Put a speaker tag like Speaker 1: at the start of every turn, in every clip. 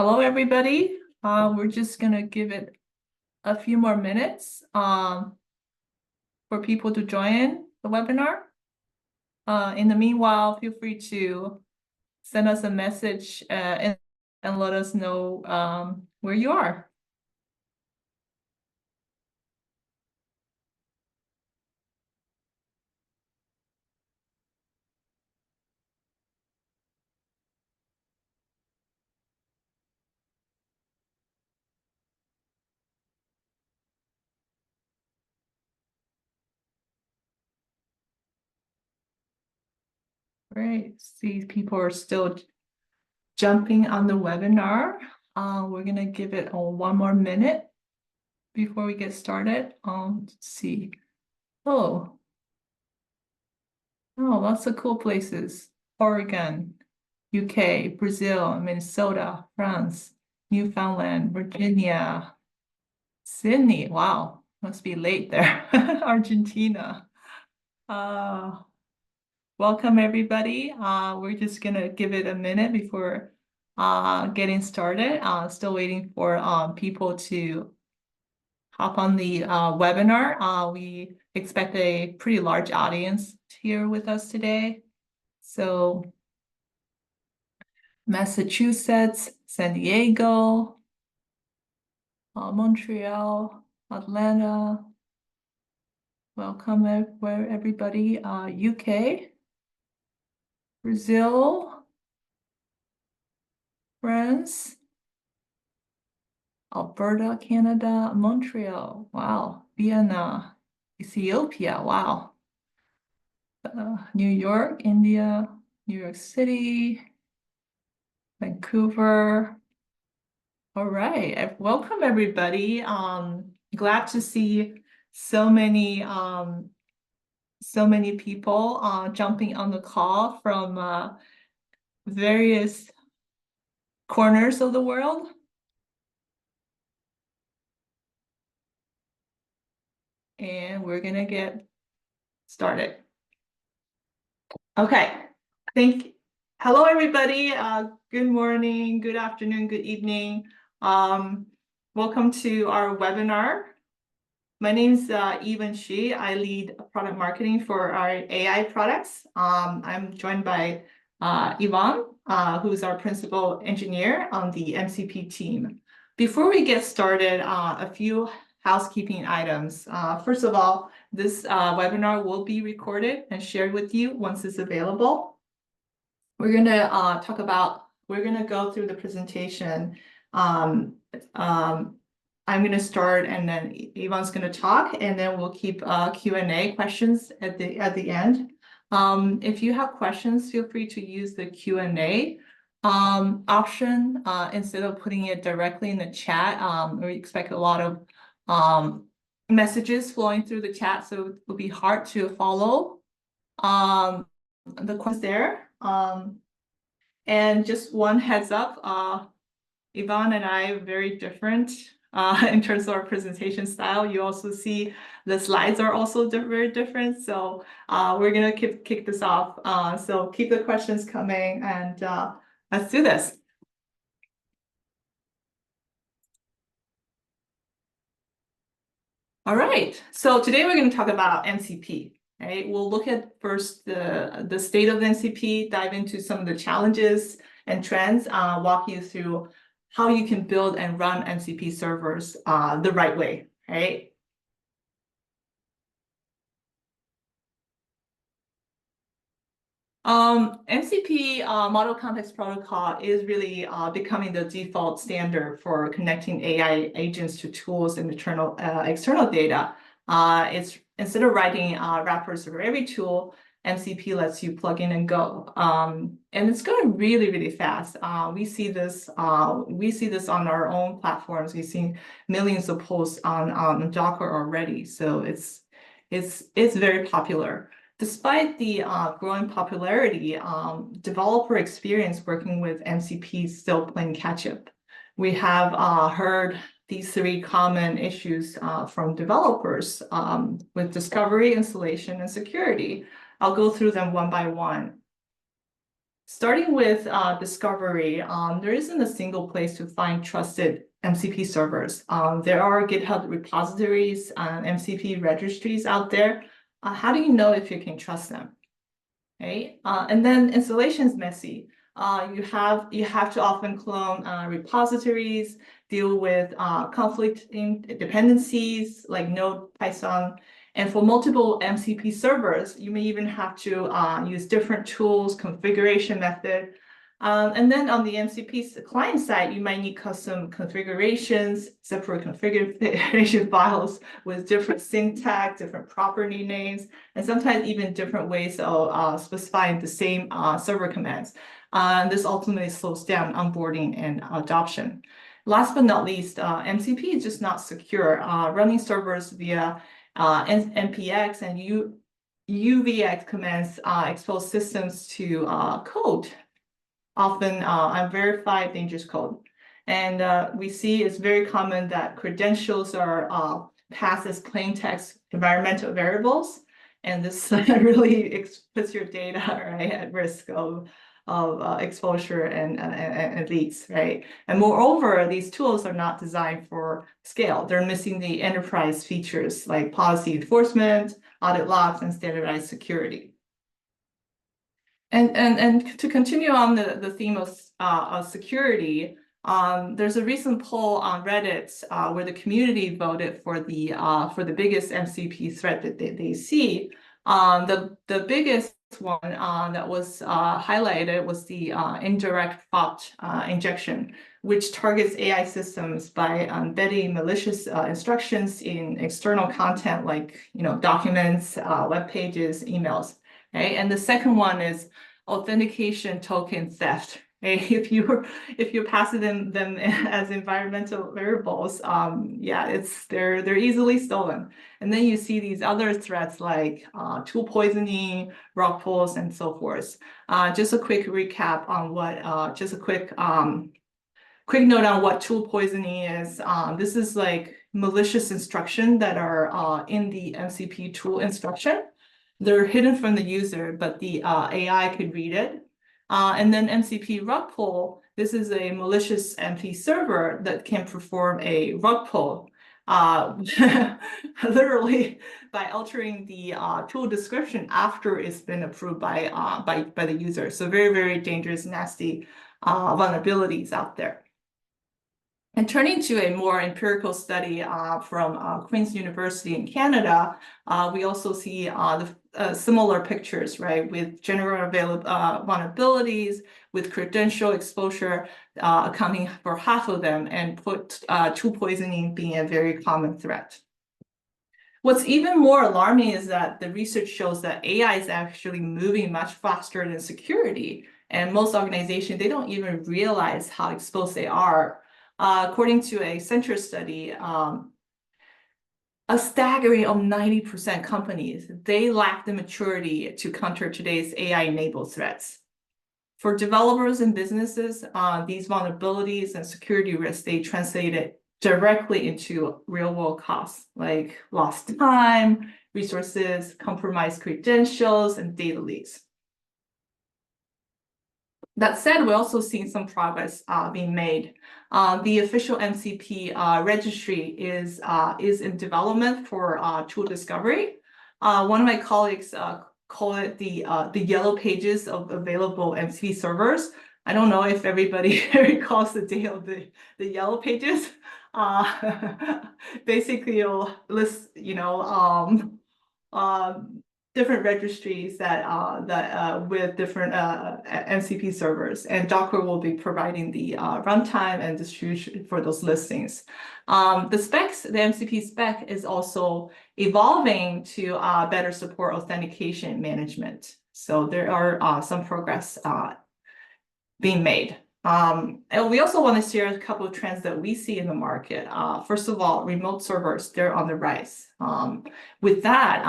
Speaker 1: Hello, everybody. We're just gonna give it a few more minutes for people to join the webinar. In the meanwhile, feel free to send us a message and let us know where you are. Great. See, people are still jumping on the webinar. We're gonna give it one more minute before we get started. Let's see. Oh, lots of cool places. Oregon, UK, Brazil, Minnesota, France, Newfoundland, Virginia, Sydney. Wow, must be late there. Argentina. Welcome everybody. We're just gonna give it a minute before getting started. Still waiting for people to hop on the webinar. We expect a pretty large audience here with us today. So Massachusetts, San Diego, Montreal, Atlanta. Welcome everybody. UK, Brazil, France, Alberta, Canada, Montreal. Wow, Vienna, Ethiopia. Wow. New York, India, New York City, Vancouver. All right, welcome everybody. Glad to see so many people jumping on the call from various corners of the world. And we're gonna get started. Okay, hello everybody. Good morning, good afternoon, good evening. Welcome to our webinar. My name is Evan Shi. I lead product marketing for our AI products. I'm joined by Yvonne, who's our principal engineer on the MCP team. Before we get started, a few housekeeping items. First of all, this webinar will be recorded and shared with you once it's available. We're gonna go through the presentation. I'm going to start and then Yvonne's going to talk, and then we'll keep Q&A questions at the end. If you have questions, feel free to use the Q&A option instead of putting it directly in the chat. We expect a lot of messages flowing through the chat, so it will be hard to follow the questions there. And just one heads up, Yvonne and I are very different in terms of our presentation style. You also see the slides are also very different. So we're gonna kick this off. So keep the questions coming and let's do this. All right, so today we're gonna talk about MCP. Right? We'll look at first the state of the MCP, dive into some of the challenges and trends, walk you through how you can build and run MCP servers the right way, right? MCP Model Context Protocol is really becoming the default standard for connecting AI agents to tools and external data. It's instead of writing wrappers for every tool, MCP lets you plug in and go, and it's going really, really fast. We see this on our own platforms. We've seen millions of posts on Docker already, so it's very popular. Despite the growing popularity, developer experience working with MCP is still playing catch up. We have heard these three common issues from developers with discovery, installation, and security. I'll go through them one by one. Starting with discovery, there isn't a single place to find trusted MCP servers. There are GitHub repositories and MCP registries out there. How do you know if you can trust them? Okay, and then installation is messy. You have to often clone repositories, deal with conflicting dependencies like Node, Python, and for multiple MCP servers, you may even have to use different tools, configuration method. And then on the MCP client side, you might need custom configurations, separate configuration files with different syntax, different property names, and sometimes even different ways of specifying the same server commands. This ultimately slows down onboarding and adoption. Last but not least, MCP is just not secure. Running servers via NPX and UVX commands expose systems to code, often unverified dangerous code. And we see it's very common that credentials are passed as plain text environmental variables. And this really puts your data right at risk of exposure and leaks, right? And moreover, these tools are not designed for scale. They're missing the enterprise features like policy enforcement, audit logs, and standardized security. And to continue on the theme of security, there's a recent poll on Reddit where the community voted for the biggest MCP threat that they see. The biggest one that was highlighted was the indirect bot injection, which targets AI systems by embedding malicious instructions in external content like documents, web pages, emails. Okay, and the second one is authentication token theft. Okay? If you're passing them as environmental variables, yeah, they're easily stolen. And then you see these other threats like tool poisoning, rug pulls, and so forth. Just a quick recap on quick note on what tool poisoning is. This is like malicious instruction that are in the MCP tool instruction. They're hidden from the user, but the AI could read it. And then MCP rug pull, this is a malicious MP server that can perform a rug pull, literally by altering the tool description after it's been approved by the user. So very, very dangerous, nasty vulnerabilities out there. And turning to a more empirical study from Queen's University in Canada, we also see similar pictures, right, with general vulnerabilities, with credential exposure accounting for half of them, and tool poisoning being a very common threat. What's even more alarming is that the research shows that AI is actually moving much faster than security, and most organizations, they don't even realize how exposed they are. According to a Accenture study, a staggering of 90% companies, they lack the maturity to counter today's AI-enabled threats. For developers and businesses, these vulnerabilities and security risks, they translated directly into real-world costs, like lost time, resources, compromised credentials, and data leaks. That said, we're also seeing some progress being made. The official MCP registry is in development for tool discovery. One of my colleagues call it the yellow pages of available MCP servers. I don't know if everybody recalls the day of the yellow pages. Basically, it'll list different registries that with different MCP servers, and Docker will be providing the runtime and distribution for those listings. The MCP spec is also evolving to better support authentication management. So there are some progress being made. And we also want to share a couple of trends that we see in the market. First of all, remote servers, they're on the rise. With that,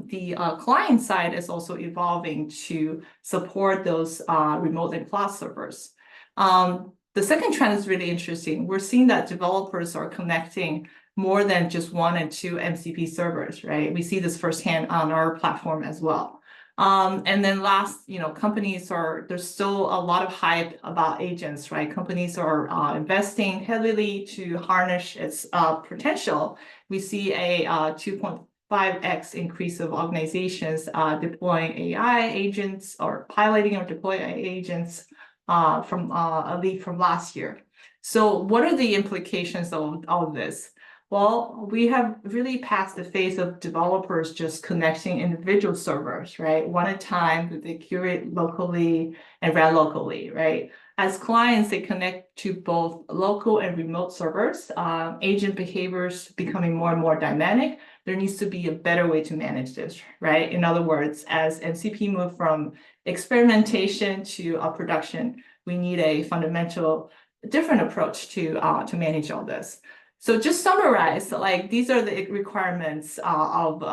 Speaker 1: the client side is also evolving to support those remote and cloud servers. The second trend is really interesting. We're seeing that developers are connecting more than just 1 and 2 MCP servers, right? We see this firsthand on our platform as well. And then last, there's still a lot of hype about agents, right? Companies are investing heavily to harness its potential. We see a 2.5x increase of organizations deploying AI agents or piloting or deploying AI agents from a lead from last year. So what are the implications of all this? Well, we have really passed the phase of developers just connecting individual servers, right? One at a time that they curate locally and run locally, right? As clients, they connect to both local and remote servers. Agent behaviors becoming more and more dynamic. There needs to be a better way to manage this, right? In other words, as MCP move from experimentation to production, we need a fundamental different approach to manage all this. So just summarize, like these are the requirements of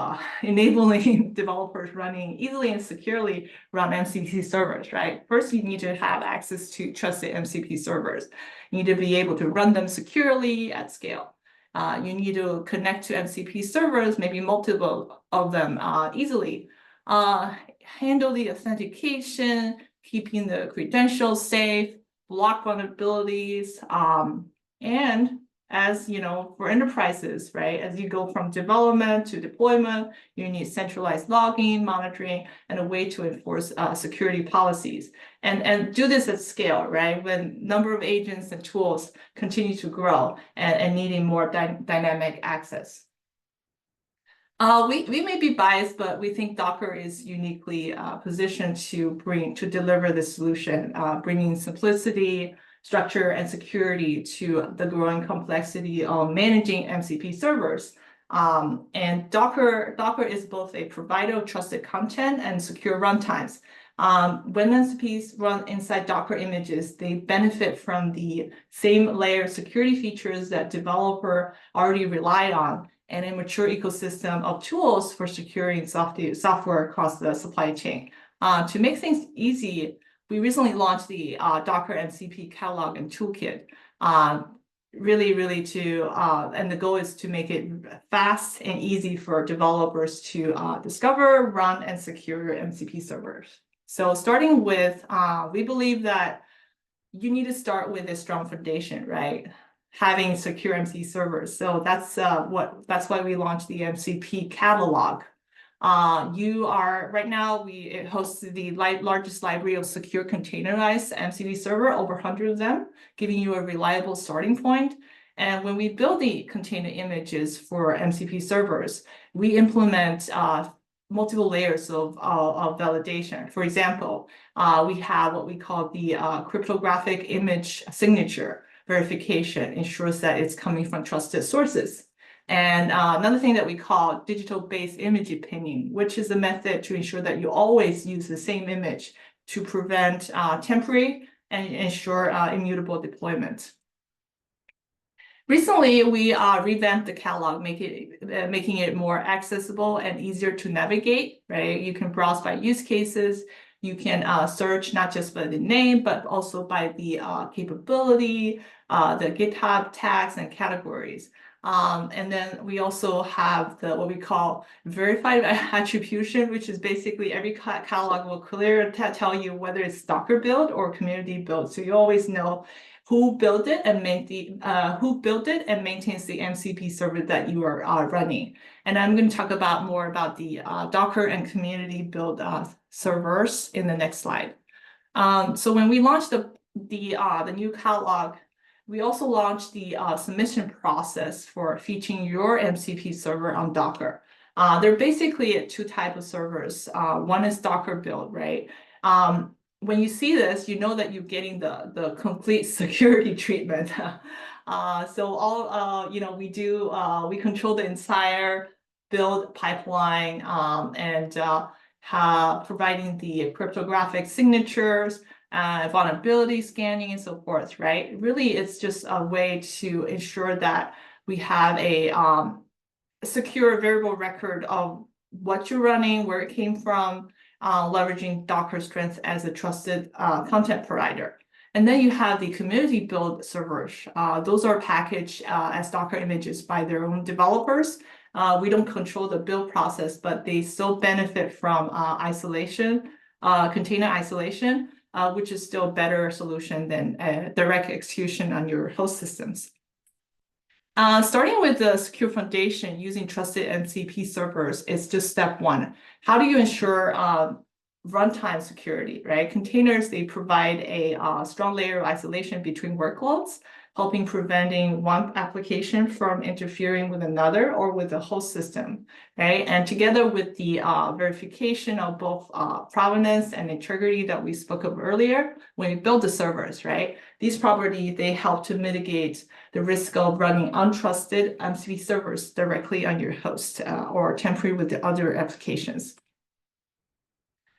Speaker 1: enabling developers running easily and securely run MCP servers, right? First, you need to have access to trusted MCP servers. You need to be able to run them securely at scale. You need to connect to MCP servers, maybe multiple of them easily. Handle the authentication, keeping the credentials safe, block vulnerabilities, and as you know, for enterprises, right? As you go from development to deployment, you need centralized logging, monitoring, and a way to enforce security policies. And do this at scale, right? When number of agents and tools continue to grow and needing more dynamic access. We may be biased, but we think Docker is uniquely positioned to deliver this solution, bringing simplicity, structure, and security to the growing complexity of managing MCP servers. And Docker is both a provider of trusted content and secure runtimes. When MCPs run inside Docker images, they benefit from the same layer of security features that developer already relied on, and a mature ecosystem of tools for securing software across the supply chain. To make things easy, we recently launched the Docker MCP Catalog and Toolkit. And the goal is to make it fast and easy for developers to discover, run, and secure MCP servers. So starting with, we believe that you need to start with a strong foundation, right? Having secure MCP servers. So that's why we launched the MCP Catalog. Right now, it hosts the largest library of secure containerized MCP server, over 100 of them, giving you a reliable starting point. And when we build the container images for MCP servers, we implement multiple layers of validation. For example, we have what we call the cryptographic image signature verification, ensures that it's coming from trusted sources. And another thing that we call digital-based image pinning, which is a method to ensure that you always use the same image to prevent temporary and ensure immutable deployment. Recently, we revamped the catalog, making it more accessible and easier to navigate, right? You can browse by use cases. You can search not just by the name, but also by the capability, the GitHub tags and categories. And then we also have what we call verified attribution, which is basically every catalog will clearly tell you whether it's Docker build or community build. So you always know who built it and maintains the MCP server that you are running. And I'm going to talk more about the Docker and community build servers in the next slide. So when we launched the new catalog, we also launched the submission process for featuring your MCP server on Docker. There are basically two types of servers. One is Docker build, right? When you see this, you know that you're getting the complete security treatment. So all we control the entire build pipeline and providing the cryptographic signatures, vulnerability scanning, and so forth, right? Really, it's just a way to ensure that we have a secure variable record of what you're running, where it came from, leveraging Docker strength as a trusted content provider. And then you have the community build servers. Those are packaged as Docker images by their own developers. We don't control the build process, but they still benefit from isolation, container isolation, which is still a better solution than direct execution on your host systems. Starting with the secure foundation using trusted MCP servers is just step one. How do you ensure runtime security, right? Containers, they provide a strong layer of isolation between workloads, helping preventing one application from interfering with another or with the host system, right? And together with the verification of both provenance and integrity that we spoke of earlier, when we build the servers, right? These properties, they help to mitigate the risk of running untrusted MCP servers directly on your host or tampering with the other applications.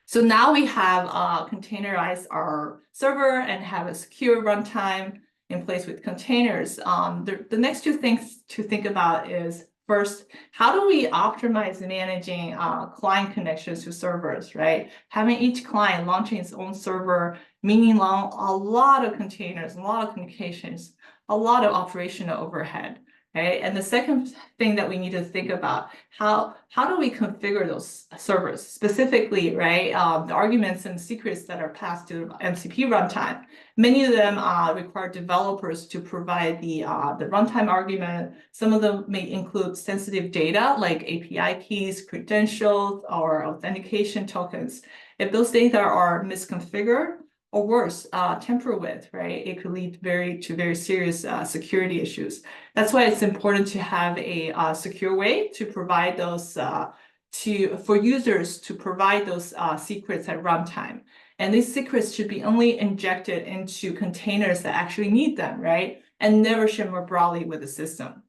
Speaker 1: So now we have containerized our server and have a secure runtime in place with containers. The next two things to think about is first, how do we optimize managing client connections to servers, right? Having each client launching its own server, meaning a lot of containers, a lot of communications, a lot of operational overhead. Right? And the second thing that we need to think about, how do we configure those servers specifically, right? The arguments and secrets that are passed to MCP runtime. Many of them require developers to provide the runtime argument. Some of them may include sensitive data like API keys, credentials, or authentication tokens. If those data are misconfigured, or worse, tamper with, right? It could lead to very serious security issues. That's why it's important to have a secure way to provide those for users to provide those secrets at runtime. And these secrets should be only injected into containers that actually need them, right? And never share more broadly with the system.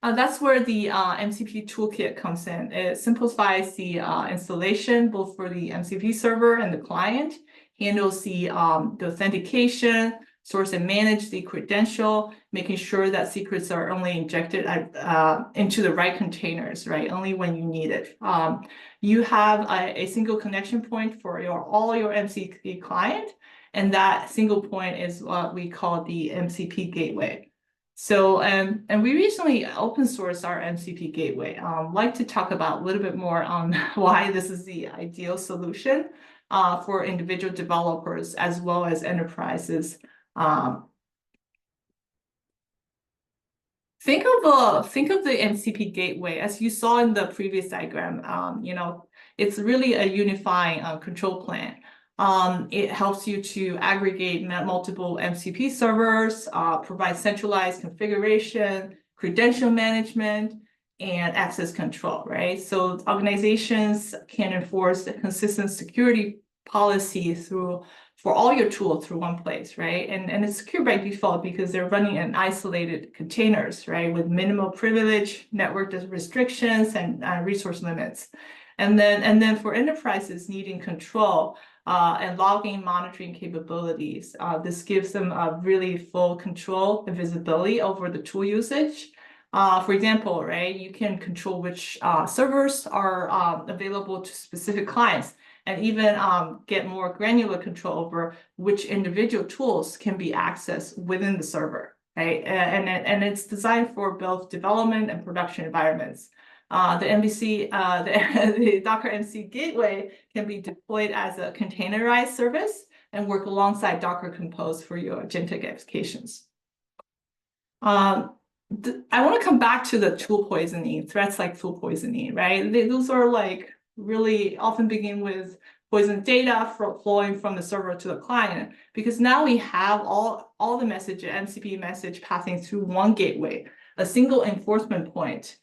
Speaker 1: That's where the MCP toolkit comes in. It simplifies the installation both for the MCP server and the client, handles the authentication, source and manage the credential, making sure that secrets are only injected into the right containers, right? Only when you need it. You have a single connection point for all your MCP client, and that single point is what we call the MCP gateway. So, and we recently open sourced our MCP gateway. Like to talk about a little bit more on why this is the ideal solution for individual developers as well as enterprises. Think of the MCP gateway as you saw in the previous diagram. It's really a unifying control plane. It helps you to aggregate multiple MCP servers, provide centralized configuration, credential management, and access control, right? So organizations can enforce a consistent security policy for all your tools through one place, right? And it's secure by default because they're running in isolated containers, right? With minimal privilege, network restrictions, and resource limits. And then for enterprises needing control, and logging monitoring capabilities. This gives them a really full control and visibility over the tool usage. For example, right, you can control which servers are available to specific clients and even get more granular control over which individual tools can be accessed within the server, right? And it's designed for both development and production environments. The Docker MC gateway can be deployed as a containerized service and work alongside Docker Compose for your agentic applications. I want to come back to the tool poisoning, threats like tool poisoning, right? Those are like really often begin with poison data flowing from the server to the client, because now we have all the message, MCP message passing through one gateway, a single enforcement point.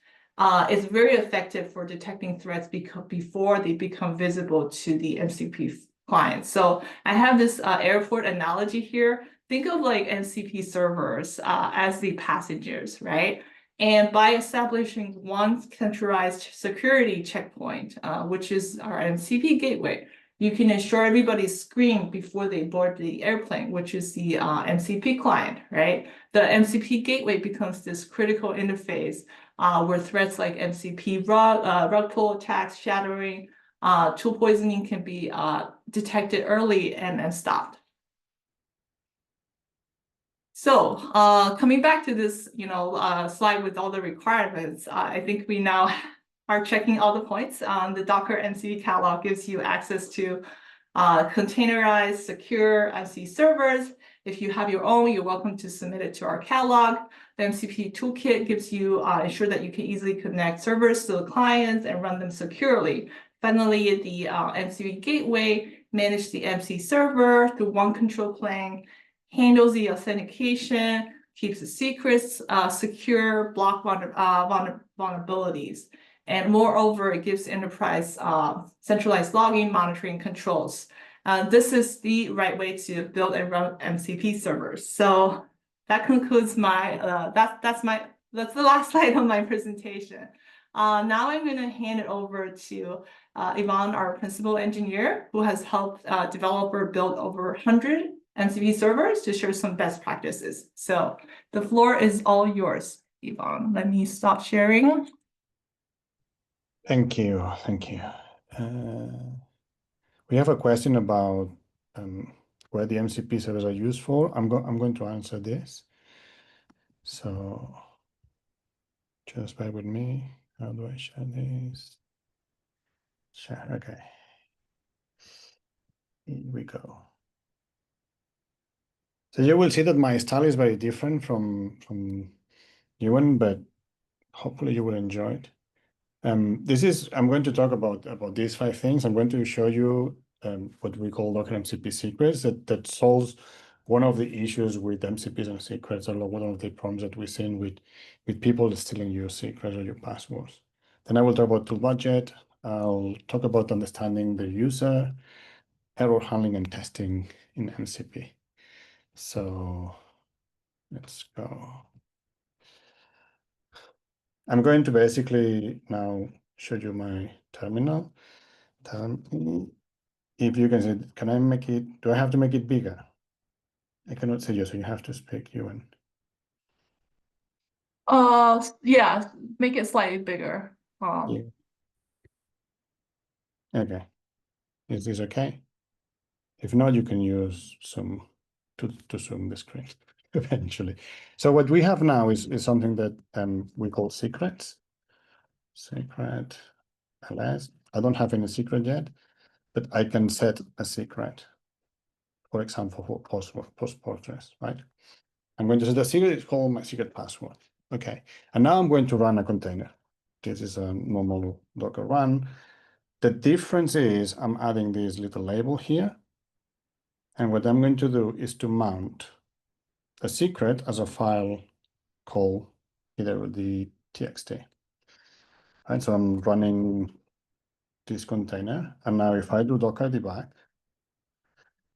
Speaker 1: Is very effective for detecting threats before they become visible to the MCP client. So I have this airport analogy here. Think of like MCP servers as the passengers, right? And by establishing one centralized security checkpoint, which is our MCP gateway, you can ensure everybody's screened before they board the airplane, which is the MCP client, right? The MCP gateway becomes this critical interface where threats like MCP rug pull attacks, shattering, tool poisoning can be detected early and stopped. So, coming back to this, slide with all the requirements, I think we now are checking all the points. The Docker MCP Catalog gives you access to containerized, secure MCP servers. If you have your own, you're welcome to submit it to our catalog. The MCP toolkit gives you ensure that you can easily connect servers to the clients and run them securely. Finally, the MCP gateway manages the MC server through one control plane, handles the authentication, keeps the secrets secure, block vulnerabilities. And moreover, it gives enterprise centralized logging, monitoring controls. This is the right way to build and run MCP servers. So that concludes my, that's the last slide of my presentation. Now I'm going to hand it over to Yvonne, our principal engineer, who has helped developer build over 100 MCP servers to share some best practices. So the floor is all yours, Yvonne. Let me stop sharing.
Speaker 2: Thank you. We have a question about where the MCP servers are used for. I'm going to answer this. So just bear with me. How do I share this? Share, okay. Here we go. So you will see that my style is very different from Ewan, but hopefully you will enjoy it. I'm going to talk about these 5 things. I'm going to show you what we call Docker MCP secrets that solves one of the issues with MCPs and secrets, or one of the problems that we're seeing with people stealing your secrets or your passwords. Then I will talk about tool budget. I'll talk about understanding the user, error handling and testing in MCP. So let's go. I'm going to basically now show you my terminal. Tell me if you can say, can I make it, do I have to make it bigger? I cannot say yes, so you have to speak, Ewan.
Speaker 1: Yeah, make it slightly bigger.
Speaker 2: Yeah. Okay. Is this okay? If not, you can use some to zoom the screen eventually. So what we have now is something that we call secrets. Secret ls. I don't have any secret yet, but I can set a secret. For example, for Postgres, right? I'm going to set the secret, it's called my secret password. Okay, and now I'm going to run a container. This is a normal Docker run. The difference is I'm adding this little label here. And what I'm going to do is to mount a secret as a file called either the txt. Right, so I'm running this container. And now if I do Docker debug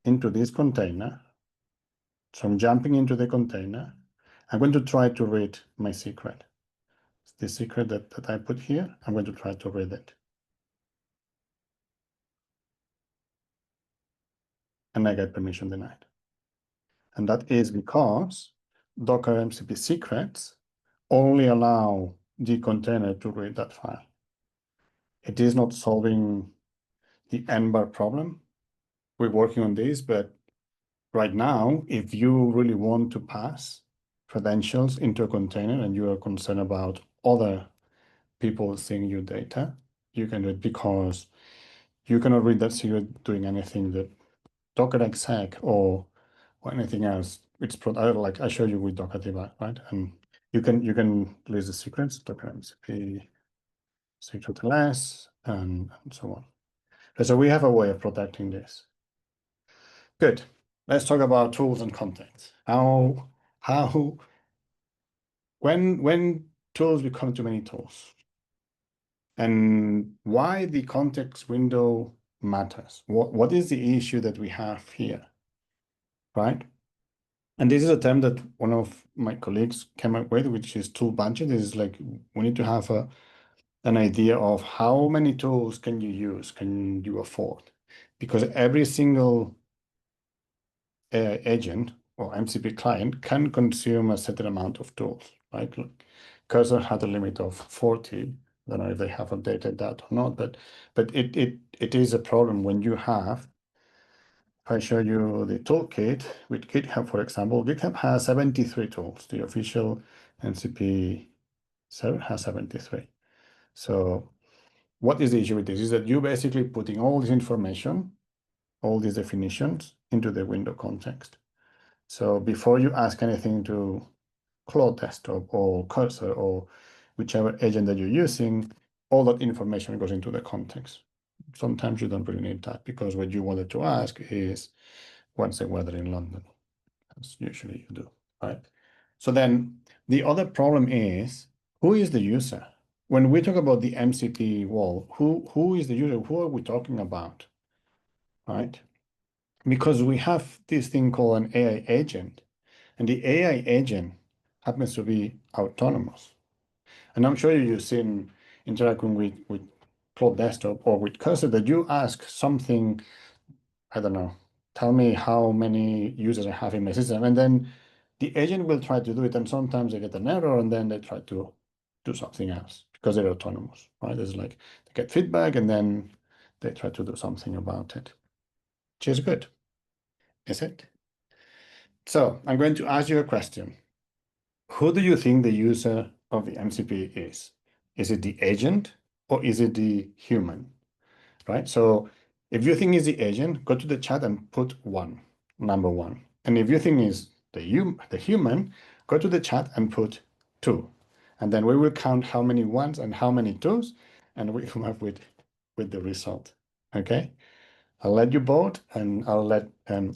Speaker 2: into this container, so I'm jumping into the container, I'm going to try to read my secret. The secret that I put here, I'm going to try to read it. And I get permission denied. And that is because Docker MCP secrets only allow the container to read that file. It is not solving the n-bar problem. We're working on this, but right now, if you really want to pass credentials into a container and you are concerned about other people seeing your data, you can do it because you cannot read that secret doing anything that Docker exec or anything else. It's like I showed you with Docker debug, right? And you can list the secrets, Docker MCP secret ls, and so on. So we have a way of protecting this. Good. Let's talk about tools and context. When tools become too many tools, and why the context window matters. What is the issue that we have here, right? And this is a term that one of my colleagues came up with, which is tool budget. Is like we need to have an idea of how many tools can you use, can you afford? Because every single agent or MCP client can consume a certain amount of tools, right? Cursor had a limit of 40. I don't know if they have updated that or not, but it is a problem when you have if I show you the toolkit with GitHub, for example, GitHub has 73 tools. The official MCP server has 73. So what is the issue with this? Is that you're basically putting all this information, all these definitions into the window context. So before you ask anything to Claude Desktop or Cursor or whichever agent that you're using, all that information goes into the context. Sometimes you don't really need that because what you wanted to ask is what's the weather in London? As usually you do, right? So then the other problem is, who is the user? When we talk about the MCP wall, who is the user? Who are we talking about, right? Because we have this thing called an AI agent, and the AI agent happens to be autonomous. And I'm sure you've seen interacting with Claude Desktop or with Cursor that you ask something, I don't know, tell me how many users I have in my system. And then the agent will try to do it. And sometimes they get an error and then they try to do something else because they're autonomous, right? It's like they get feedback and then they try to do something about it, which is good, is it? So I'm going to ask you a question. Who do you think the user of the MCP is? Is it the agent or is it the human, right? So if you think it's the agent, go to the chat and put number one. And if you think it's the human, go to the chat and put 2. And then we will count how many ones and how many 2s, and we come up with the result, okay? I'll let you vote and I'll let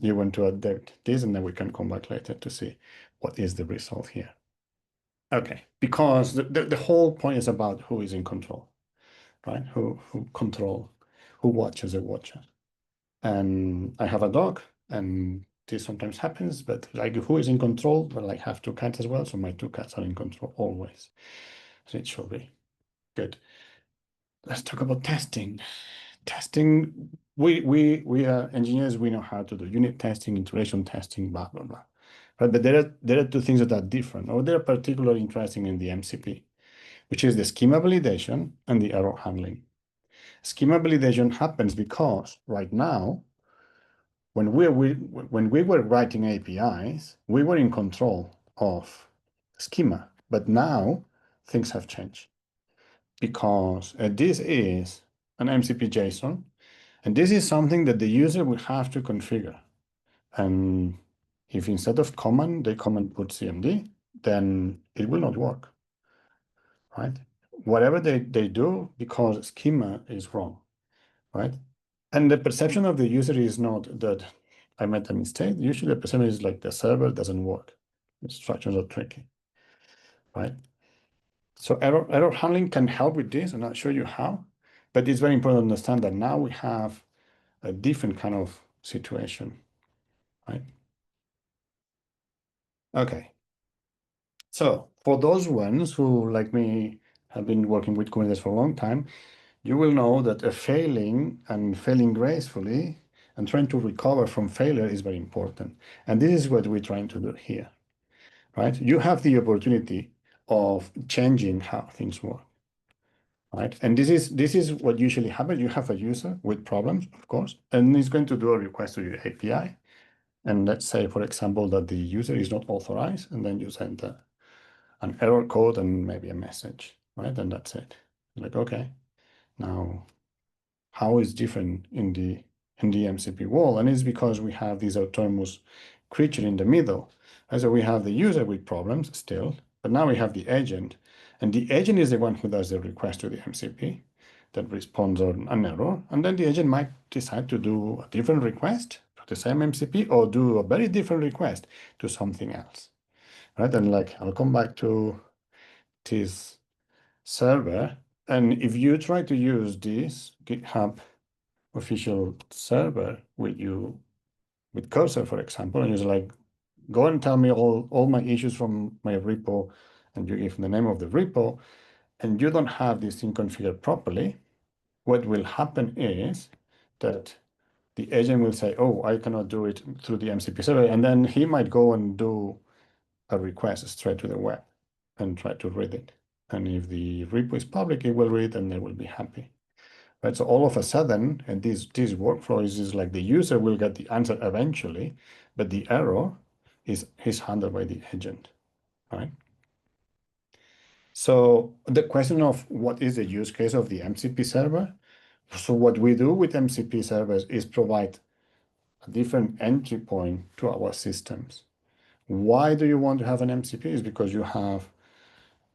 Speaker 2: you want to update this, and then we can come back later to see what is the result here. Okay, because the whole point is about who is in control, right? Who watches the watcher. And I have a dog, and this sometimes happens, but like who is in control? Well, I have 2 cats as well, so my 2 cats are in control always. So it should be good. Let's talk about testing. Testing, we are engineers, we know how to do unit testing, integration testing, blah, blah, blah. Right? But there are 2 things that are different, or they're particularly interesting in the MCP, which is the schema validation and the error handling. Schema validation happens because right now, when we were writing APIs, we were in control of schema, but now things have changed because this is an MCP JSON, and this is something that the user will have to configure. And if instead of command, they command put CMD, then it will not work, right? Whatever they do, because schema is wrong, right? And the perception of the user is not that I made a mistake. Usually the perception is like the server doesn't work. Instructions are tricky, right? So error handling can help with this. I'm not sure you how, but it's very important to understand that now we have a different kind of situation, right? Okay. So for those ones who, like me, have been working with Kubernetes for a long time, you will know that a failing and failing gracefully and trying to recover from failure is very important. And this is what we're trying to do here, right? You have the opportunity of changing how things work, right? And this is what usually happens. You have a user with problems, of course, and he's going to do a request to your API. And let's say, for example, that the user is not authorized, and then you send an error code and maybe a message, right? And that's it. Like, okay, now how is different in the MCP wall? And it's because we have this autonomous creature in the middle. And so we have the user with problems still, but now we have the agent. And the agent is the one who does the request to the MCP that responds on an error. And then the agent might decide to do a different request to the same MCP or do a very different request to something else. Right? And like I'll come back to this server. And if you try to use this GitHub official server with Cursor, for example, and you're like, go and tell me all my issues from my repo, and you give the name of the repo, and you don't have this thing configured properly, what will happen is that the agent will say, oh, I cannot do it through the MCP server, and then he might go and do a request straight to the web and try to read it. And if the repo is public, it will read and they will be happy, right? So all of a sudden, and this workflow is like the user will get the answer eventually, but the error is handled by the agent, right? So the question of what is the use case of the MCP server? So what we do with MCP servers is provide a different entry point to our systems. Why do you want to have an MCP? Is because you have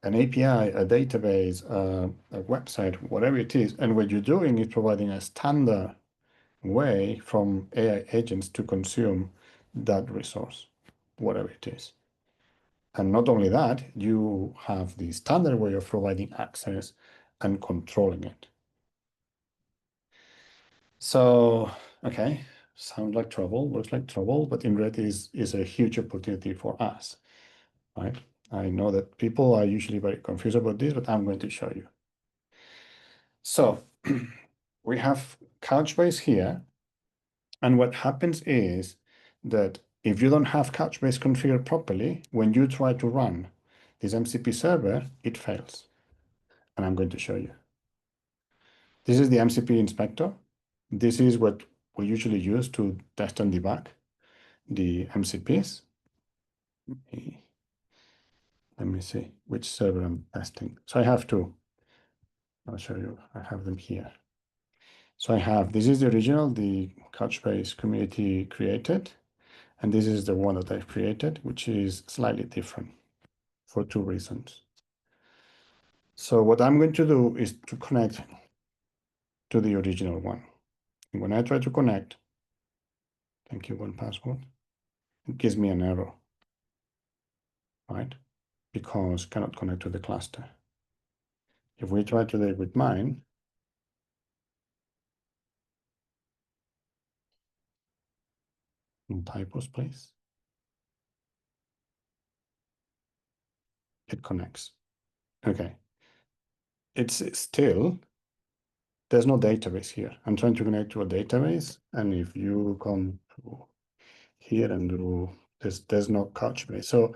Speaker 2: an API, a database, a website, whatever it is. And what you're doing is providing a standard way from AI agents to consume that resource, whatever it is. And not only that, you have the standard way of providing access and controlling it. So, okay, sounds like trouble, looks like trouble, but in reality is a huge opportunity for us, right? I know that people are usually very confused about this, but I'm going to show you. So we have Couchbase here. And what happens is that if you don't have Couchbase configured properly, when you try to run this MCP server, it fails. And I'm going to show you. This is the MCP inspector. This is what we usually use to test and debug the MCPs. Let me see which server I'm testing. So I have two. I'll show you. I have them here. So I have, this is the original, the Couchbase community created. And this is the one that I've created, which is slightly different for two reasons. So what I'm going to do is to connect to the original one. And when I try to connect, thank you, one password, it gives me an error, right? Because cannot connect to the cluster. If we try to do it with mine, no typos, please. It connects. Okay. It's still, there's no database here. I'm trying to connect to a database, and if you come to here and do this, there's no Couchbase. So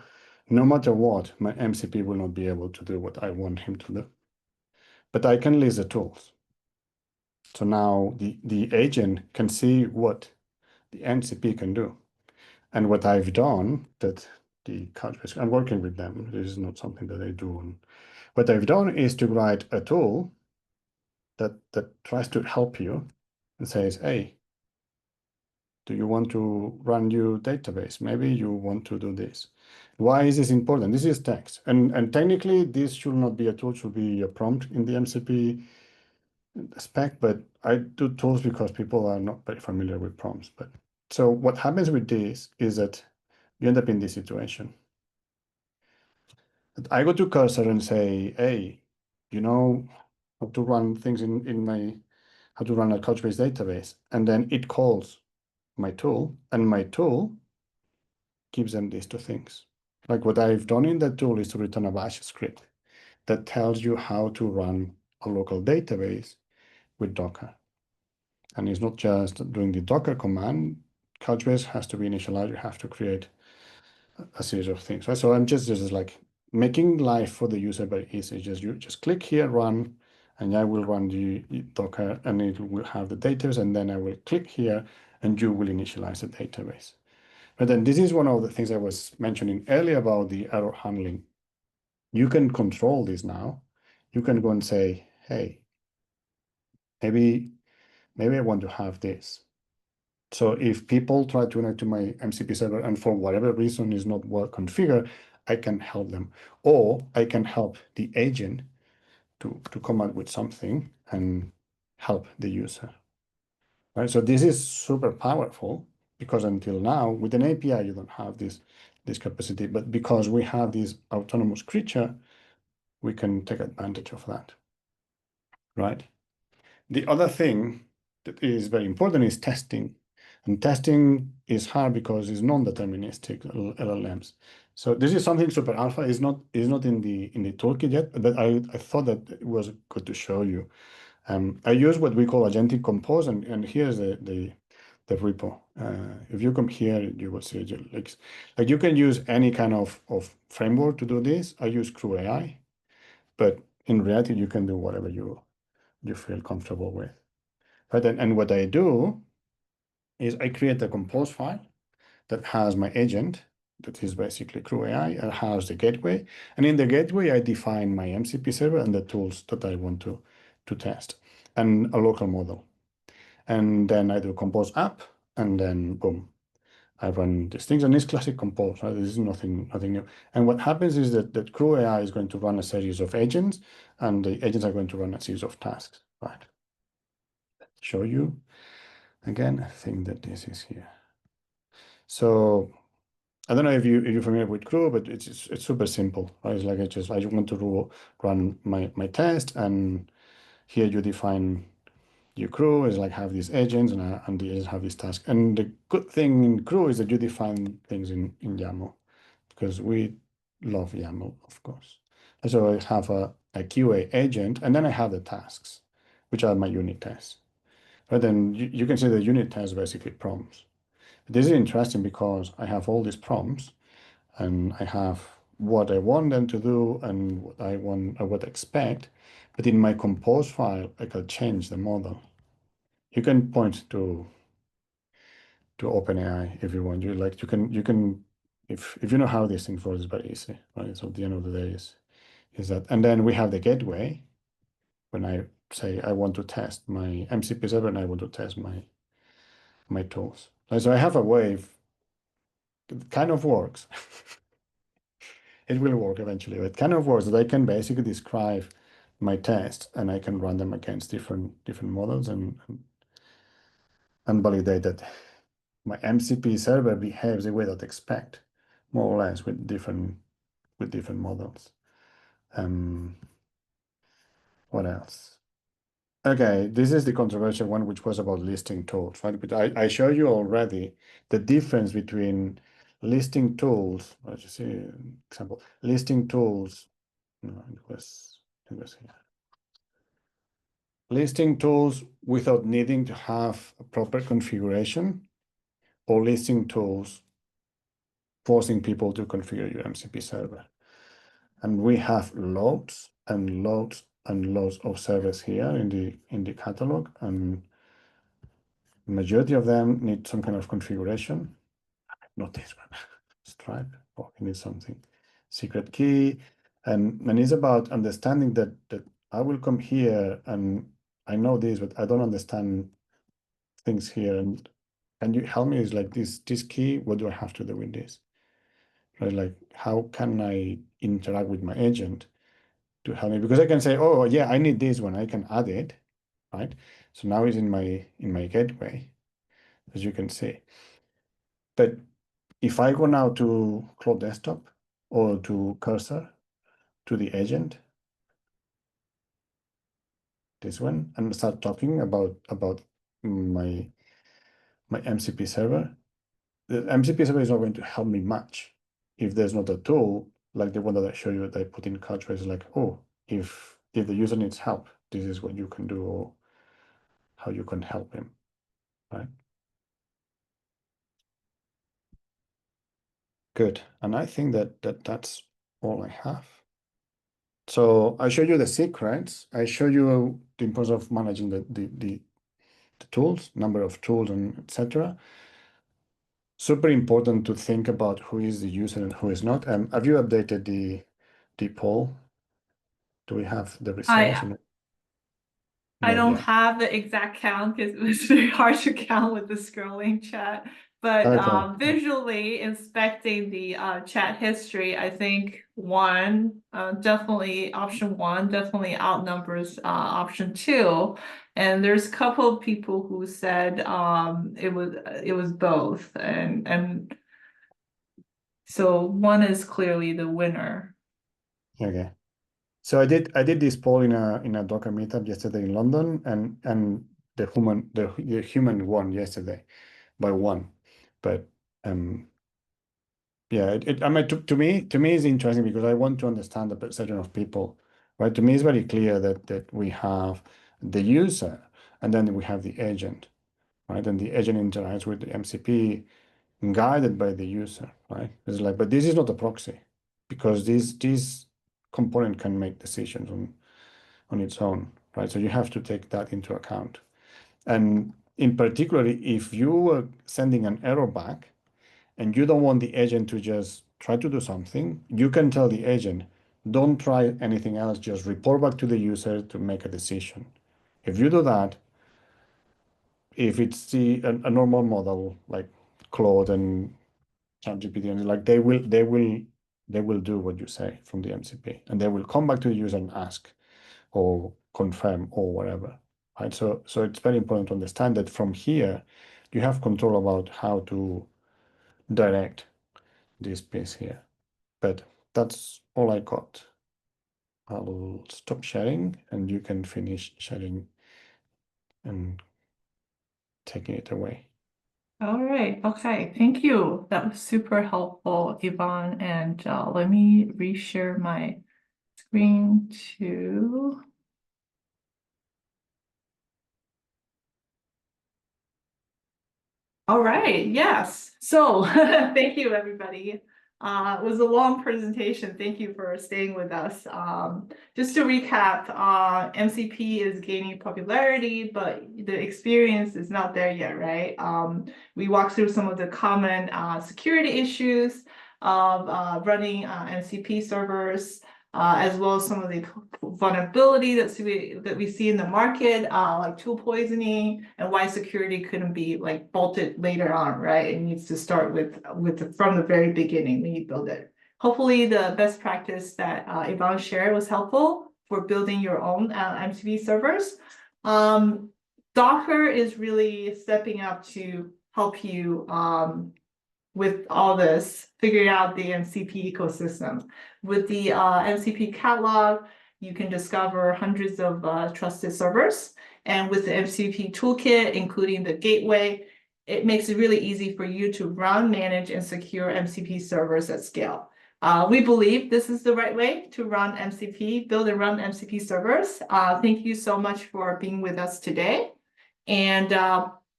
Speaker 2: no matter what, my MCP will not be able to do what I want him to do. But I can list the tools. So now the agent can see what the MCP can do. And what I've done that the Couchbase, I'm working with them. This is not something that I do. What I've done is to write a tool that tries to help you and says, hey, do you want to run your database? Maybe you want to do this. Why is this important? This is text. And technically, this should not be a tool, should be a prompt in the MCP spec, but I do tools because people are not very familiar with prompts. But so what happens with this is that you end up in this situation. I go to cursor and say, hey, you know how to run things in my, how to run a Couchbase database. And then it calls my tool, and my tool gives them these two things. Like what I've done in that tool is to return a bash script that tells you how to run a local database with Docker. And it's not just doing the Docker command. Couchbase has to be initialized. You have to create a series of things, right? So I'm just like making life for the user very easy. You just click here, run, and I will run the Docker, and it will have the database, and then I will click here, and you will initialize the database. But then this is one of the things I was mentioning earlier about the error handling. You can control this now. You can go and say, hey, maybe I want to have this. So if people try to connect to my MCP server and for whatever reason is not well configured, I can help them. Or I can help the agent to come up with something and help the user. Right? So this is super powerful because until now, with an API, you don't have this capacity. But because we have this autonomous creature, we can take advantage of that. Right? The other thing that is very important is testing. And testing is hard because it's non-deterministic LLMs. So this is something super alpha is not in the toolkit yet, but I thought that it was good to show you. I use what we call Agentic Compose, and here's the repo. If you come here, you will see like you can use any kind of framework to do this. I use Crew AI, but in reality, you can do whatever you you feel comfortable with. Right, and what I do is I create a compose file that has my agent, that is basically Crew AI, and has the gateway. And in the gateway, I define my MCP server and the tools that I want to test, and a local model. And then I do compose app, and then boom, I run these things. And it's classic compose, right? This is nothing new. And what happens is that Crew AI is going to run a series of agents, and the agents are going to run a series of tasks, right? Show you again. I think that this is here. So I don't know if you're familiar with Crew, but it's super simple, right? It's like I just want to run my test, and here you define your Crew is like have these agents, and the agents have this task. And the good thing in Crew is that you define things in YAML, because we love YAML, of course. And so I have a QA agent, and then I have the tasks, which are my unit tests. But then you can see the unit tests basically prompts. This is interesting because I have all these prompts, and I have what I want them to do and what I would expect. But in my compose file, I can change the model. You can point to OpenAI if you want. You can if you know how these things work, it's very easy, right? So at the end of the day is that, and then we have the gateway when I say I want to test my MCP server and I want to test my tools. And so I have a way. It kind of works. It will work eventually, but it kind of works that I can basically describe my tests and I can run them against different models and validate that my MCP server behaves the way that I expect, more or less with different models. What else? Okay, this is the controversial one, which was about listing tools, right? But I showed you already the difference between listing tools. Let's just see example. Listing tools. No, it was here. Listing tools without needing to have a proper configuration, or listing tools forcing people to configure your MCP server. And we have loads and loads and loads of servers here in the catalog, and the majority of them need some kind of configuration. Not this one. Stripe. Oh, it needs something. Secret key. And it's about understanding that I will come here and I know this, but I don't understand things here. And can you help me? Is like this key, what do I have to do with this? Right? Like, how can I interact with my agent to help me? Because I can say, oh yeah, I need this one. I can add it, right? So now it's in my gateway, as you can see. But if I go now to Cloud Desktop or to Cursor, to the agent, this one, and start talking about my MCP server, the MCP server is not going to help me much if there's not a tool like the one that I show you that I put in Couchbase, like, oh, if the user needs help, this is what you can do, or how you can help him, right? Good. And I think that's all I have. So I show you the secrets. I show you the importance of managing the tools, number of tools, and etc. Super important to think about who is the user and who is not. Have you updated the poll? Do we have the results?
Speaker 1: I
Speaker 2: Not
Speaker 1: don't
Speaker 2: yet.
Speaker 1: have the exact count because it was very hard to count with the scrolling chat. But
Speaker 2: Okay.
Speaker 1: visually inspecting the chat history, I think option one definitely outnumbers option two. And there's a couple of people who said it was both, and so one is clearly the winner.
Speaker 2: Okay. So I did this poll in a Docker meetup yesterday in London, and the human won yesterday by one. But yeah, I mean, to me it's interesting because I want to understand the perception of people, right? To me, it's very clear that we have the user and then we have the agent, right? And the agent interacts with the MCP guided by the user, right? It's like, but this is not a proxy because this component can make decisions on its own, right? So you have to take that into account. And in particular, if you are sending an error back and you don't want the agent to just try to do something, you can tell the agent, don't try anything else, just report back to the user to make a decision. If you do that, if it's a normal model like Claude and ChatGPT, and like they will do what you say from the MCP, and they will come back to the user and ask or confirm or whatever. Right. So it's very important to understand that from here you have control about how to direct this piece here. But that's all I got. I'll stop sharing and you can finish sharing and taking it away.
Speaker 1: All right, okay, thank you. That was super helpful, Yvonne. And let me reshare my screen too. All right, yes. So thank you, everybody. It was a long presentation. Thank you for staying with us. Just to recap, MCP is gaining popularity, but the experience is not there yet, right? We walked through some of the common security issues of running MCP servers, as well as some of the vulnerability that we see in the market, like tool poisoning, and why security couldn't be like bolted later on, right? It needs to start from the very beginning when you build it. Hopefully, the best practice that Yvonne shared was helpful for building your own MCP servers. Docker is really stepping up to help you with all this, figuring out the MCP ecosystem. With the MCP catalog, you can discover hundreds of trusted servers. And with the MCP toolkit, including the gateway, it makes it really easy for you to run, manage, and secure MCP servers at scale. We believe this is the right way to run MCP, build and run MCP servers. Thank you so much for being with us today. And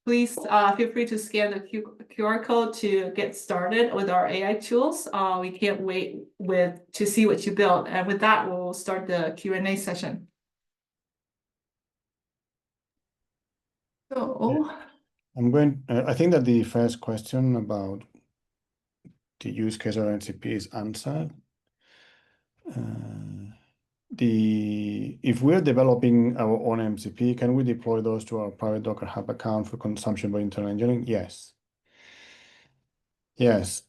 Speaker 1: please feel free to scan the QR code to get started with our AI tools. We can't wait to see what you build. And with that, we'll start the Q&A session. So
Speaker 2: I think that the first question about the use case of MCP is answered. If we're developing our own MCP, can we deploy those to our private Docker Hub account for consumption by internal engineering? Yes. Yes.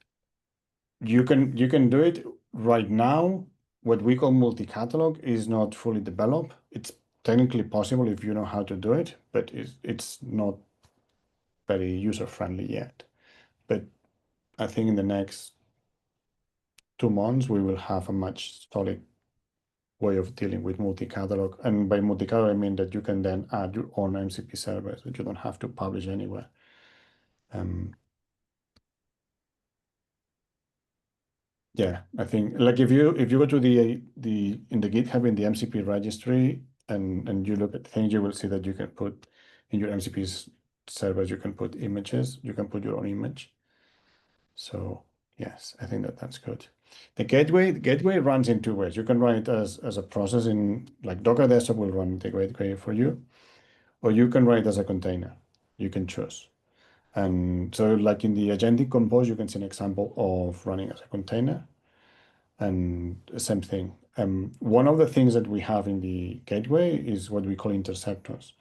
Speaker 2: You can do it right now. What we call multi-catalog is not fully developed. It's technically possible if you know how to do it, but it's not very user-friendly yet. But I think in the next 2 months, we will have a much solid way of dealing with multi-catalog. And by multi-catalog, I mean that you can then add your own MCP servers that you don't have to publish anywhere. Yeah, I think like if you go to in the GitHub in the MCP registry and you look at things, you will see that you can put in your MCP servers, you can put images, you can put your own image. So yes, I think that's good. The gateway runs in 2 ways. You can run it as a process in like Docker Desktop will run the gateway for you, or you can run it as a container. You can choose. And so like in the Agentic Compose, you can see an example of running as a container. And same thing. One of the things that we have in the gateway is what we call interceptors.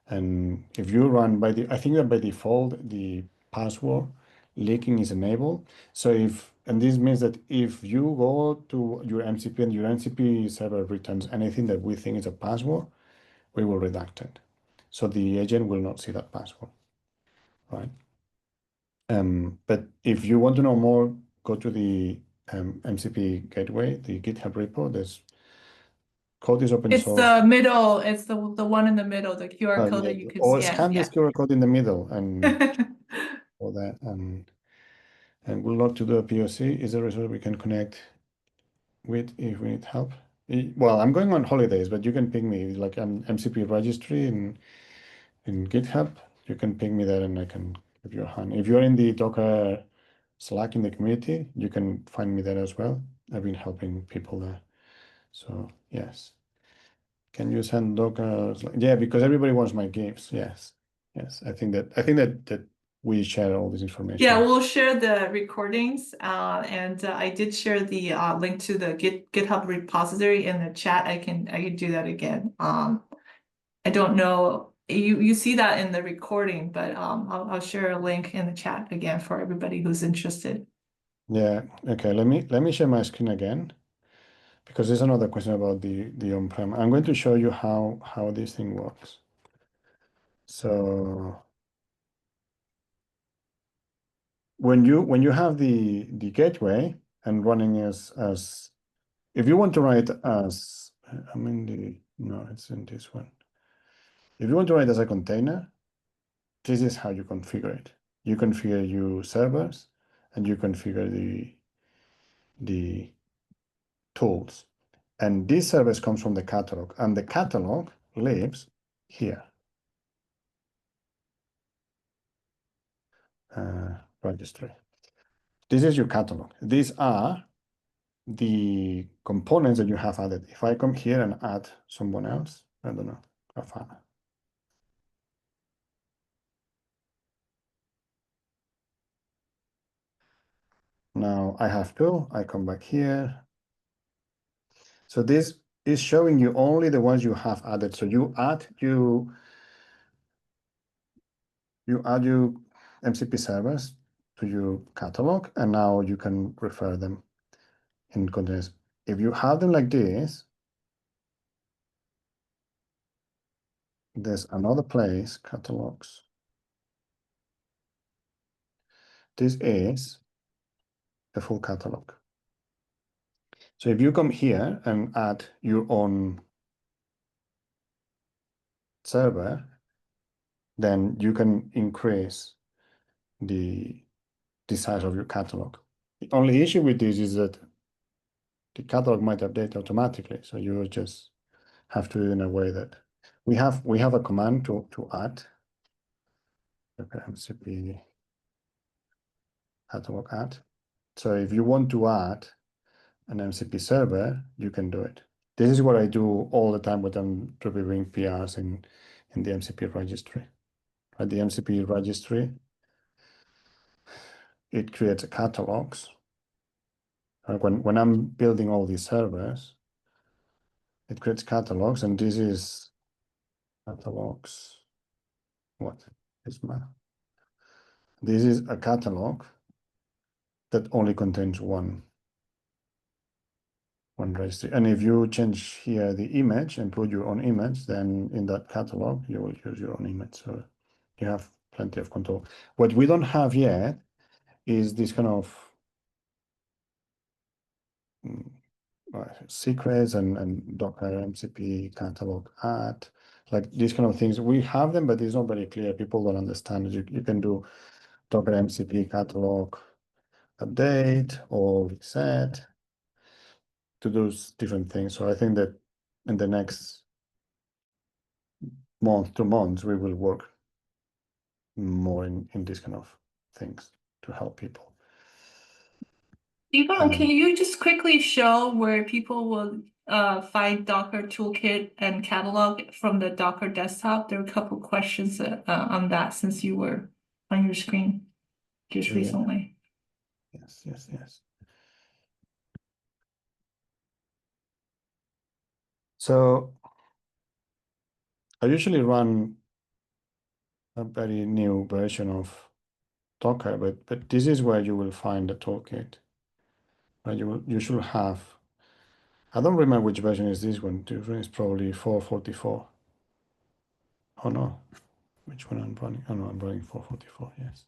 Speaker 2: And if you run I think that by default, the password leaking is enabled. So and this means that if you go to your MCP and your MCP server returns anything that we think is a password, we will redact it. So the agent will not see that password, right? But if you want to know more, go to the MCP gateway, the GitHub repo. There's code is open
Speaker 1: it's
Speaker 2: source.
Speaker 1: the middle, it's the one in the middle, the QR code
Speaker 2: Yeah.
Speaker 1: that you can
Speaker 2: Or
Speaker 1: scan.
Speaker 2: scan this QR code in the middle and all that. And we'll love to do a POC. Is there a resource we can connect with if we need help? Well, I'm going on holidays, but you can ping me like an MCP registry in GitHub. You can ping me there and I can give you a hand. If you're in the Docker Slack in the community, you can find me there as well. I've been helping people there. So yes. Can you send Docker? Yeah, because everybody wants my gifts. Yes, yes. I think that we share all this information.
Speaker 1: Yeah, we'll share the recordings, and I did share the link to the GitHub repository in the chat. I can do that again. I don't know, you see that in the recording, but I'll share a link in the chat again for everybody who's interested.
Speaker 2: Yeah. Okay. Let me share my screen again, because there's another question about the on-prem. I'm going to show you how this thing works. So when you have the gateway and running as if you want to write as no, it's in this one. If you want to write as a container, this is how you configure it. You configure your servers and you configure the tools. And this service comes from the catalog, and the catalog lives here. Registry. This is your catalog. These are the components that you have added. If I come here and add someone else, I don't know, Grafana. Now I have two, I come back here. So this is showing you only the ones you have added. So you add your MCP servers to your catalog, and now you can refer them in containers. If you have them like this, there's another place, catalogs. This is the full catalog. So if you come here and add your own server, then you can increase the size of your catalog. The only issue with this is that the catalog might update automatically. So you just have to do it in a way that we have a command to add Docker MCP catalog add. So if you want to add an MCP server, you can do it. This is what I do all the time when I'm reviewing PRs in the MCP registry. At the MCP registry, it creates catalogs. When I'm building all these servers, it creates catalogs, and this is catalogs. What is my? This is a catalog that only contains one registry. And if you change here the image and put your own image, then in that catalog, you will use your own image. So you have plenty of control. What we don't have yet is this kind of secrets and Docker MCP catalog add, like these kind of things. We have them, but it's not very clear. People don't understand. You can do Docker MCP catalog update or reset to those different things. So I think that in the next month, 2 months, we will work more in this kind of things to help people.
Speaker 1: Ivan, can you just quickly show where people will find Docker Toolkit and catalog from the Docker desktop? There are a couple questions on that since you were on your screen just recently.
Speaker 2: Yes. So I usually run a very new version of Docker, but this is where you will find the toolkit. Right? You should have. I don't remember which version is this one. This one is probably 444. Oh no, which one I'm running? Oh no, I'm running 444. Yes.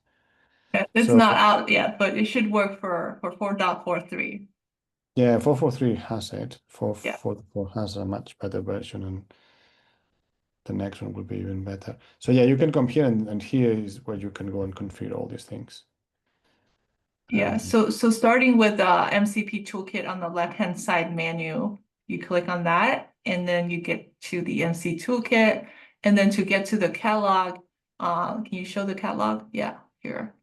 Speaker 1: It's
Speaker 2: So,
Speaker 1: not out yet, but it should work for 4.43.
Speaker 2: yeah, 443 has it. 444
Speaker 1: Yeah.
Speaker 2: has a much better version, and the next one will be even better. So yeah, you can come here, and here is where you can go and configure all these things.
Speaker 1: Yeah, so starting with MCP Toolkit on the left-hand side menu, you click on that, and then you get to the MC Toolkit, and then to get to the catalog, can you show the catalog? Yeah, here.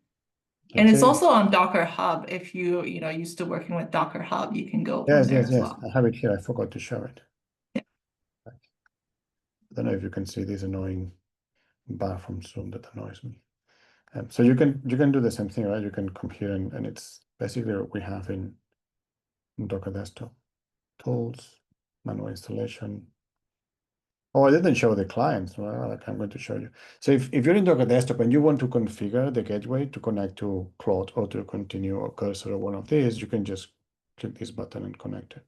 Speaker 1: And it's also on Docker Hub. If you used to working with Docker Hub, you can go from there as well.
Speaker 2: I have it here. I forgot to show it.
Speaker 1: Yeah.
Speaker 2: don't know if you can see this annoying bar from Zoom that annoys me. So you can do the same thing, right? You can come here and it's basically what we have in Docker Desktop. Tools, manual installation. Oh, I didn't show the clients. Well, like I'm going to show you. So if you're in Docker Desktop and you want to configure the gateway to connect to Claude or to Continue or Cursor or one of these, you can just click this button and connect it.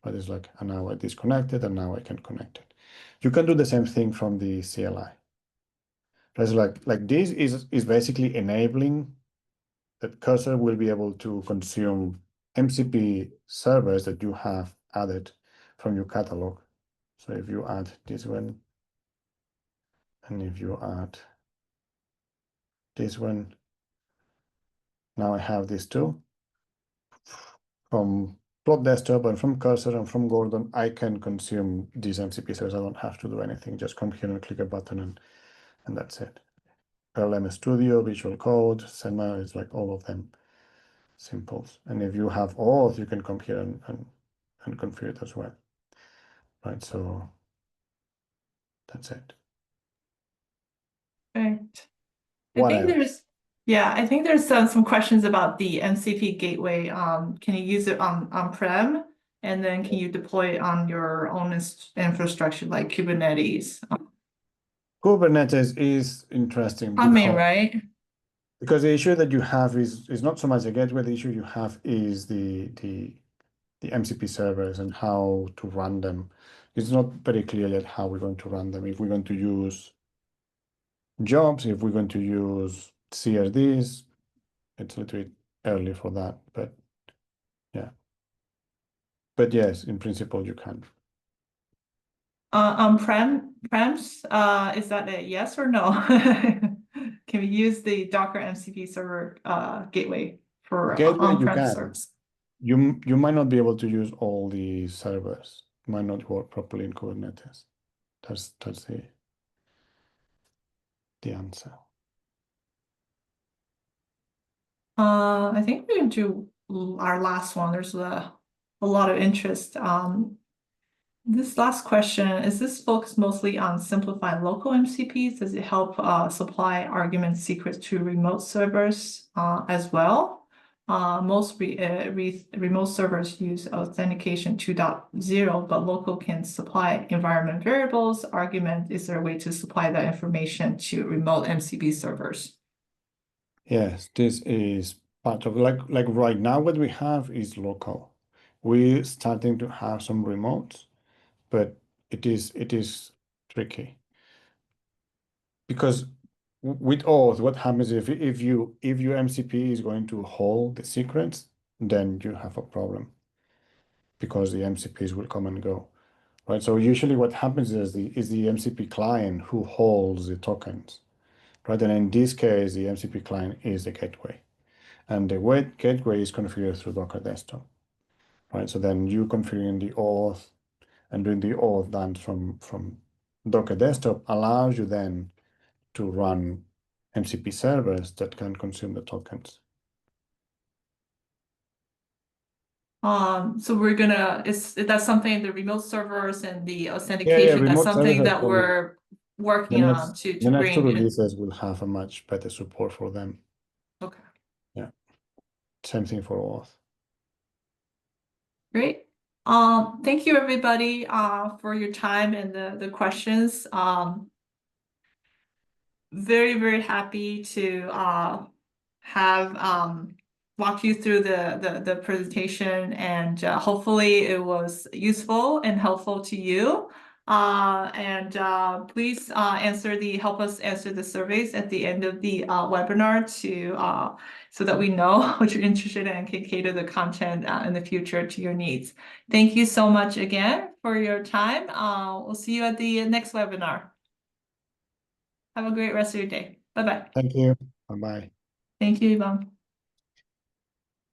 Speaker 2: But it's like, and now I disconnected and now I can connect it. You can do the same thing from the CLI. It's like this is basically enabling that Cursor will be able to consume MCP servers that you have added from your catalog. So if you add this one, and if you add this one, now I have these two. From Plot Desktop and from Cursor and from Gordon, I can consume these MCP servers. I don't have to do anything. Just come here and click a button and that's it. LM Studio, Visual Code, SEMA is like all of them simples. And if you have auth, you can come here and configure it as well. Right, so that's it.
Speaker 1: Right.
Speaker 2: What
Speaker 1: I
Speaker 2: else?
Speaker 1: think there's some questions about the MCP gateway. Can you use it on-prem? And then can you deploy it on your own infrastructure like Kubernetes?
Speaker 2: Kubernetes is interesting because the issue that you have is not so much the gateway. The issue you have is the MCP servers and how to run them. It's not very clear yet how we're going to run them. If we're going to use jobs, if we're going to use CRDs, it's a little bit early for that, but yeah. But yes, in principle, you can.
Speaker 1: On-prems, is that a yes or no? Can we use the Docker MCP server gateway for
Speaker 2: Gateway, you
Speaker 1: on-prem
Speaker 2: can.
Speaker 1: servers?
Speaker 2: You might not be able to use all the servers. It might not work properly in Kubernetes. That's the answer.
Speaker 1: I think we're going to do our last one. There's a lot of interest. This last question, is this focused mostly on simplifying local MCPs? Does it help supply argument secrets to remote servers as well? Most remote servers use authentication 2.0, but local can supply environment variables. Argument, is there a way to supply that information to remote MCP servers?
Speaker 2: Yes, this is part of like right now what we have is local. We're starting to have some remotes, but it is tricky. Because with auth, what happens if your MCP is going to hold the secrets, then you have a problem because the MCPs will come and go, right? So usually what happens is the MCP client who holds the tokens, right? And in this case, the MCP client is the gateway, and the gateway is configured through Docker Desktop, right? So then you configuring the auth and doing the auth done from Docker Desktop allows you then to run MCP servers that can consume the tokens.
Speaker 1: So we're gonna, that's something, the remote servers and the
Speaker 2: Yeah,
Speaker 1: authentication, that's
Speaker 2: remote servers
Speaker 1: something
Speaker 2: are
Speaker 1: that
Speaker 2: probably
Speaker 1: we're working on to
Speaker 2: the next two
Speaker 1: bring in.
Speaker 2: releases will have a much better support for them.
Speaker 1: Okay,
Speaker 2: Yeah, same thing for auth.
Speaker 1: great. Thank you everybody for your time and the questions. Very, very happy to have walk you through the presentation, and hopefully it was useful and helpful to you. Please help us answer the surveys at the end of the webinar so that we know what you're interested in and can cater the content in the future to your needs. Thank you so much again for your time. We'll see you at the next webinar. Have a great rest of your day. Bye-bye.
Speaker 2: Thank you. Bye-bye.
Speaker 1: Thank you, Yvonne.